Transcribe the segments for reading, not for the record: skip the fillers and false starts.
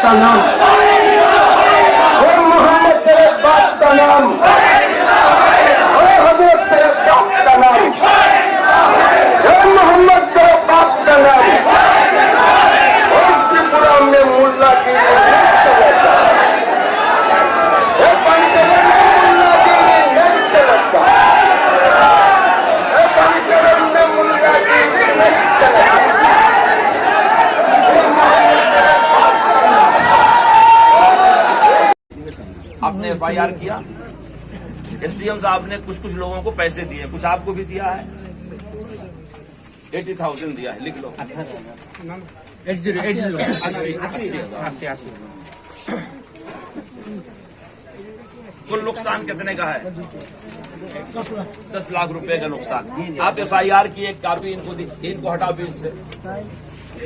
का नाम, हे मोहम्मद तेरे बाप का नाम, हे हजरत तेरे बाप का नाम, हे मोहम्मद तेरे बाप का नाम। और त्रिपुरा में मुल्ला की आपने FIR किया, SDM साहब ने कुछ लोगों को पैसे दिए, कुछ आपको भी दिया है, 80,000 दिया है, लिख लो। 80,000। कुल नुकसान कितने का है? 10 लाख रुपए का नुकसान। आप FIR की एक कॉपी इनको हटा भी इससे,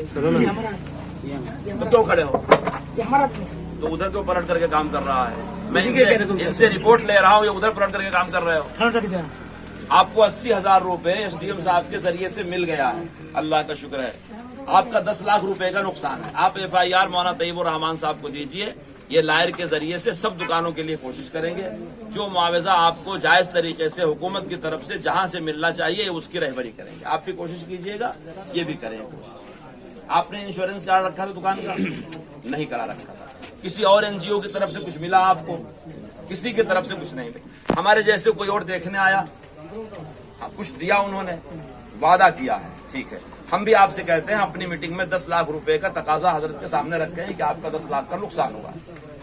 तो क्यों खड़े हो? तो उधर क्यों पलट करके काम कर रहा है? मैं इनसे रिपोर्ट ले रहा हूँ, ये उधर पलट करके काम कर रहे हो। आपको 80,000 रुपए SDM साहब के जरिए से मिल गया है, अल्लाह का शुक्र है। आपका 10 लाख रुपए का नुकसान है। आप FIR मौलाना तैयबुर रहमान साहब को दीजिए, ये लायर के जरिए से सब दुकानों के लिए कोशिश करेंगे। जो मुआवजा आपको जायज तरीके से हुकूमत की तरफ से जहां से मिलना चाहिए उसकी रहबरी करेंगे। आप भी कोशिश कीजिएगा, ये भी करेंगे कोशिश। आपने इंश्योरेंस करा रखा था दुकान का? नहीं करा रखा था। किसी और NGO की तरफ से कुछ मिला आपको? किसी की तरफ से कुछ नहीं मिला। हमारे जैसे कोई और देखने आया, कुछ दिया उन्होंने, वादा किया है, ठीक है। हम भी आपसे कहते हैं अपनी मीटिंग में 10 लाख रुपए का तकाजा हजरत के सामने रखते हैं कि आपका 10 लाख का नुकसान हुआ।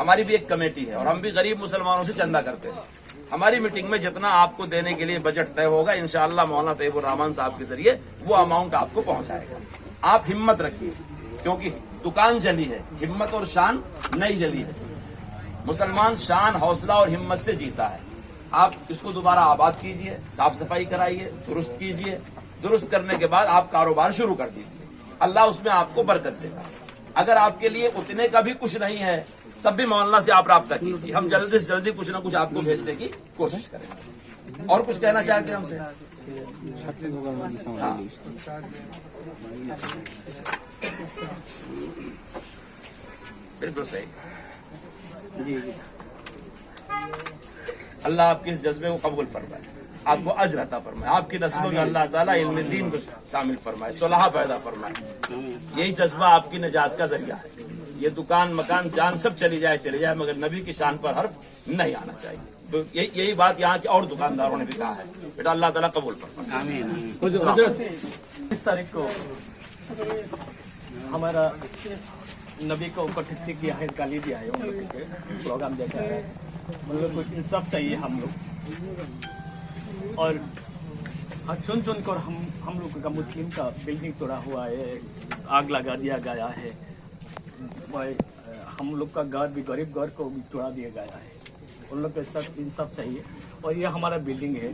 हमारी भी एक कमेटी है और हम भी गरीब मुसलमानों से चंदा करते हैं। हमारी मीटिंग में जितना आपको देने के लिए बजट तय होगा, इंशाअल्लाह मौलाना तैयबुर रहमान साहब के जरिए वो अमाउंट आपको पहुंचाएगा। आप हिम्मत रखिए, क्योंकि दुकान जली है, हिम्मत और शान नहीं जली है। मुसलमान शान, हौसला और हिम्मत से जीता है। आप इसको दोबारा आबाद कीजिए, साफ सफाई कराइए, दुरुस्त कीजिए। दुरुस्त करने के बाद आप कारोबार शुरू कर दीजिए, अल्लाह उसमें आपको बरकत देगा। अगर आपके लिए उतने का भी कुछ नहीं है, तब भी मौलाना से आप राब्ता कीजिए, हम जल्दी से जल्दी कुछ ना कुछ आपको भेजने की कोशिश करेंगे। और कुछ कहना चाहते हैं हमसे? हाँ। बिल्कुल सही जी। अल्लाह आपके इस जज्बे को कबूल फरमाए, आपको अज्र अता फरमाए, आपकी नस्लों में अल्लाह ताला इल्म दीन को शामिल फरमाए, सुलह पैदा फरमाए। यही जज्बा आपकी निजात का जरिया है। ये दुकान, मकान, जान सब चली जाए, मगर नबी की शान पर हर्फ नहीं आना चाहिए। तो यही बात यहाँ के और दुकानदारों ने भी कहा है। बेटा अल्लाह ताला कबूल फरमाए। इस तारीख को हमारा नबी को ऊपर ठीक किया है, गाली दिया है, उन लोगों के प्रोग्राम देखा है। मतलब कुछ इंसाफ चाहिए हम लोग। और चुन कर हम लोग का मुस्लिम का बिल्डिंग तोड़ा हुआ है, आग लगा दिया गया है। हम लोग का घर भी, गरीब घर को भी तोड़ा दिया गया है। उन लोग के साथ इंसाफ चाहिए। और ये हमारा बिल्डिंग है,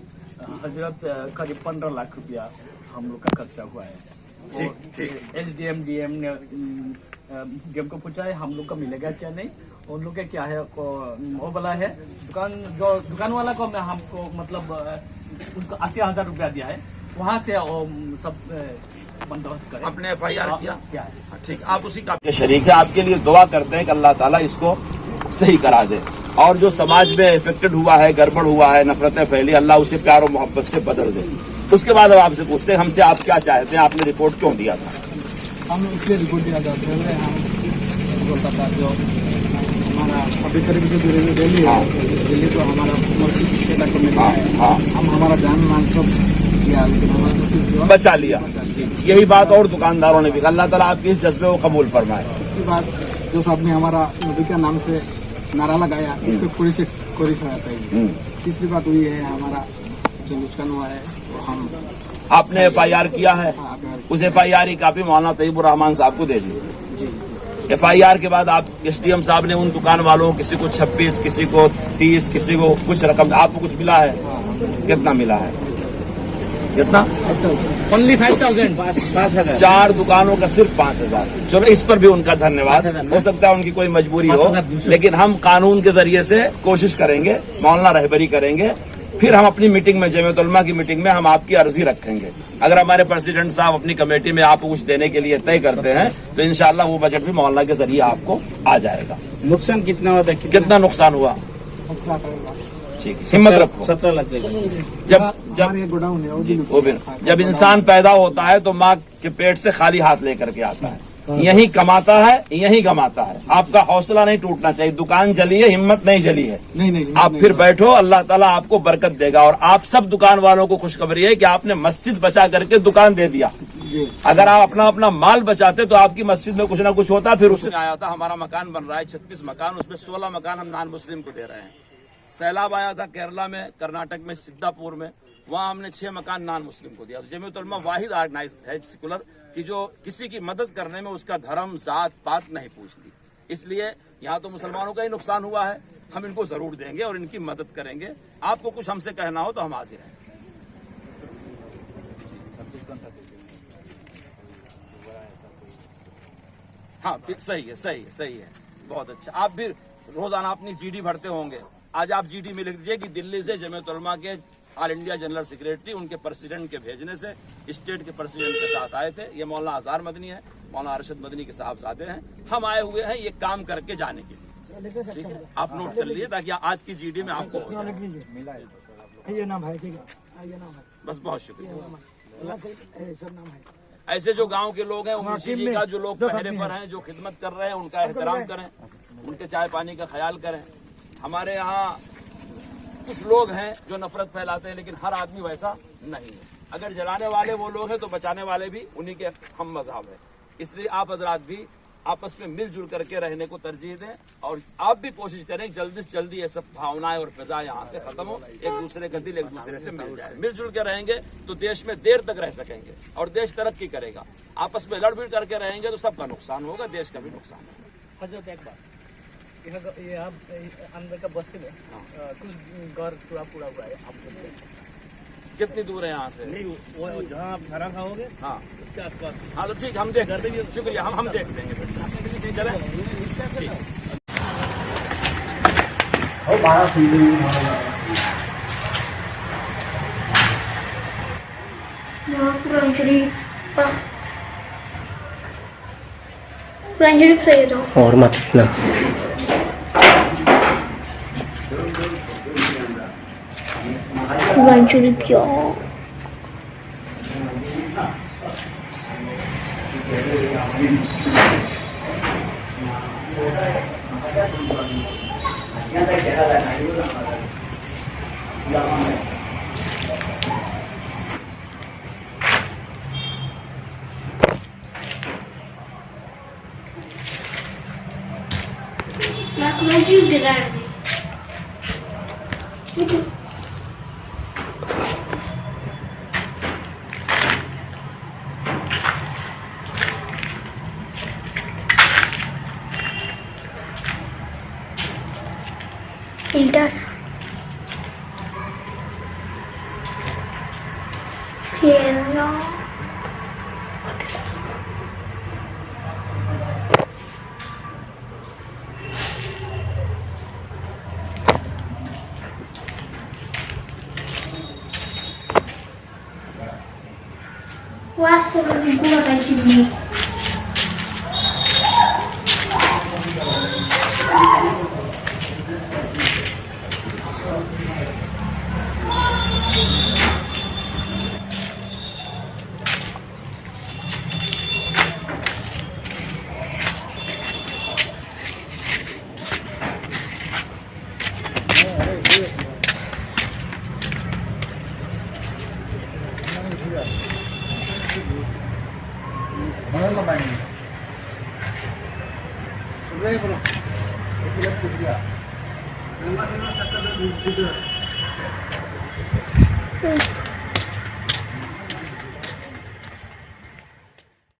हजरत करीब 15 लाख रुपया हम लोग का खर्चा हुआ है। SDM DM ने DM को पूछा है हम लोग का मिलेगा क्या नहीं। उन लोग का क्या है, वो बोला है दुकान वाला को मैं हमको मतलब उनको 80,000 रुपया दिया है, वहाँ से सब बंदोबस्त करें। आपने FIR किया क्या है? ठीक, आप उसी का शरीक है। आपके लिए दुआ करते हैं कि अल्लाह ताला इसको सही करा दे। और जो समाज में इफेक्टेड हुआ है, गड़बड़ हुआ है, नफरतें फैली, अल्लाह उसे प्यार और मोहब्बत से बदल दे। उसके बाद अब आपसे पूछते हैं, हमसे आप क्या चाहते हैं? आपने रिपोर्ट क्यों दिया था? हम इसलिए रिपोर्ट दिया जाते हैं, हम बोलता था जो हमारा 26 तारीख से दिल्ली है, दिल्ली को हमारा मस्जिद से हम हमारा जान मान सब किया, लेकिन हमारा बचा लिया। यही बात और दुकानदारों ने भी। अल्लाह ताला आपके इस जज्बे को कबूल फरमाए। इसके बाद जो साहब ने हमारा नबी का नाम से नारा लगाया, इस पर कोई होना चाहिए। तीसरी बात हुई है, हमारा जो नुकसान हुआ है तो हम आपने FIR किया है, उस FIR की कॉपी मौलाना तैयबुर रहमान साहब को दे दीजिए। FIR के बाद आप SDM साहब ने उन दुकान वालों, किसी को 26, किसी को 30, किसी को कुछ रकम, आपको कुछ मिला है? कितना मिला है? कितना? Only 5,000। 4 दुकानों का सिर्फ 5,000। चलो इस पर भी उनका धन्यवाद। हो सकता है उनकी कोई मजबूरी हो, लेकिन हम कानून के जरिए से कोशिश करेंगे, मौलाना रहबरी करेंगे। फिर हम अपनी मीटिंग में, जमीयत उलमा की मीटिंग में हम आपकी अर्जी रखेंगे। अगर हमारे प्रेसिडेंट साहब अपनी कमेटी में आपको कुछ देने के लिए तय करते हैं तो इंशाल्लाह वो बजट भी मोहल्ला के जरिए आपको आ जाएगा। नुकसान कितना होता है? कितना नुकसान हुआ? ठीक, हिम्मत रखो। 17 लाख। जब इंसान पैदा होता है तो माँ के पेट से खाली हाथ लेकर के आता है, यही कमाता है, यही कमाता है। आपका हौसला नहीं टूटना चाहिए। दुकान जली है, हिम्मत नहीं जली है। नहीं, आप फिर बैठो, अल्लाह ताला आपको बरकत देगा। और आप सब दुकान वालों को खुशखबरी है कि आपने मस्जिद बचा करके दुकान दे दिया। अगर आप अपना अपना माल बचाते तो आपकी मस्जिद में कुछ ना कुछ होता। फिर उसमें आया था, हमारा मकान बन रहा है 36 मकान, उसमें 16 मकान हम नॉन मुस्लिम को दे रहे हैं। सैलाब आया था केरला में, कर्नाटक में, सिद्धापुर में, वहां हमने 6 मकान नॉन मुस्लिम को दिया। जमीयत उलमा वाहिद ऑर्गेनाइज है सेकुलर कि जो किसी की मदद करने में उसका धर्म, जात पात नहीं पूछती। इसलिए यहाँ तो मुसलमानों का ही नुकसान हुआ है, हम इनको जरूर देंगे और इनकी मदद करेंगे। आपको कुछ हमसे कहना हो तो हम हाजिर हैं। हाँ, सही है, सही है, सही है, बहुत अच्छा। आप भी रोजाना अपनी जीडी भरते होंगे। आज आप जीडी में लिख दीजिए कि दिल्ली से जमीयत उलमा के ऑल इंडिया जनरल सेक्रेटरी उनके प्रेसिडेंट के भेजने से स्टेट के प्रेसिडेंट के साथ आए थे। ये मौलाना अज़हर मदनी है, मौलाना अरशद मदनी के साहबजादे हैं। हम आए हुए हैं ये काम करके जाने के लिए। ठीक है, आप नोट कर लीजिए ताकि आज की जीडी में आपको ये नाम है, ठीक है, ये नाम है, बस। बहुत शुक्रिया। सब नाम है। ऐसे जो गांव के लोग हैं, मुंशी जी का जो लोग पहरे पर हैं, जो खिदमत कर रहे हैं, उनका एहतराम करें, उनके चाय पानी का ख्याल करें। हमारे यहाँ कुछ लोग हैं जो नफरत फैलाते हैं, लेकिन हर आदमी वैसा नहीं है। अगर जलाने वाले वो लोग हैं तो बचाने वाले भी उन्हीं के हम मजहब है। इसलिए आप हजरात भी आपस में मिलजुल करके रहने को तरजीह दें और आप भी कोशिश करें जल्दी से जल्दी ये सब भावनाएं और फिजा यहाँ से खत्म हो, एक दूसरे का दिल एक दूसरे से मिल जाए। मिलजुल के रहेंगे तो देश में देर तक रह सकेंगे और देश तरक्की करेगा। आपस में लड़भिड़ करके रहेंगे तो सबका नुकसान होगा, देश का भी नुकसान होगा। हजरत एक बात, यहाँ अंदर का बस्ती में कुछ घर पूरा हुआ है, आपको कितनी दूर है यहाँ से? नहीं, वो जहाँ आप खाना खाओगे, हाँ, उसके आसपास। हाँ, तो ठीक, हम देख करते, शुक्रिया, हम देख लेंगे। चले, ठीक। कुरान शरीफ सही है। और मत इसना कुरान शरीफ क्या कुरान शरीफ दे रहा है। Filter. Piano. What's the good idea? Sudah